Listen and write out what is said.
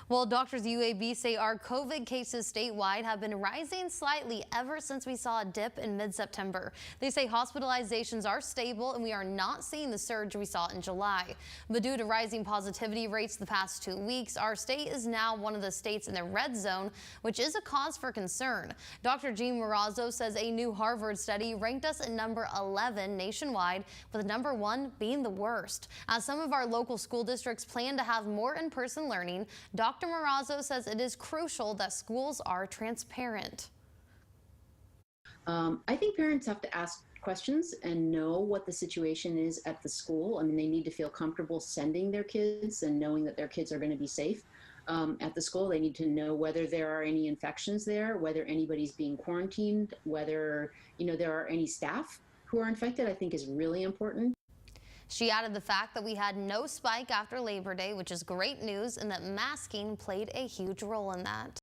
Well, doctors at UAB say our COVID cases statewide have been rising slightly ever since we saw a dip in mid-September. They say hospitalizations are stable and we are not seeing the surge we saw in July. But due to rising positivity rates the past 2 weeks, our state is now one of the states in the red zone, which is a cause for concern. Dr. Marrazzo says a new Harvard study ranked us at number 11 nationwide, with number 1 being the worst. As some of our local school districts plan to have more in-person learning, Dr. Marrazzo says it is crucial that schools are transparent. I think parents have to ask questions and know what the situation is at the school. I mean, they need to feel comfortable sending their kids and knowing that their kids are going to be safe at the school. They need to know whether there are any infections there, whether anybody's being quarantined, whether there are any staff who are infected. I think is really important. She added the fact that we had no spike after Labor Day, which is great news, and that masking played a huge role in that.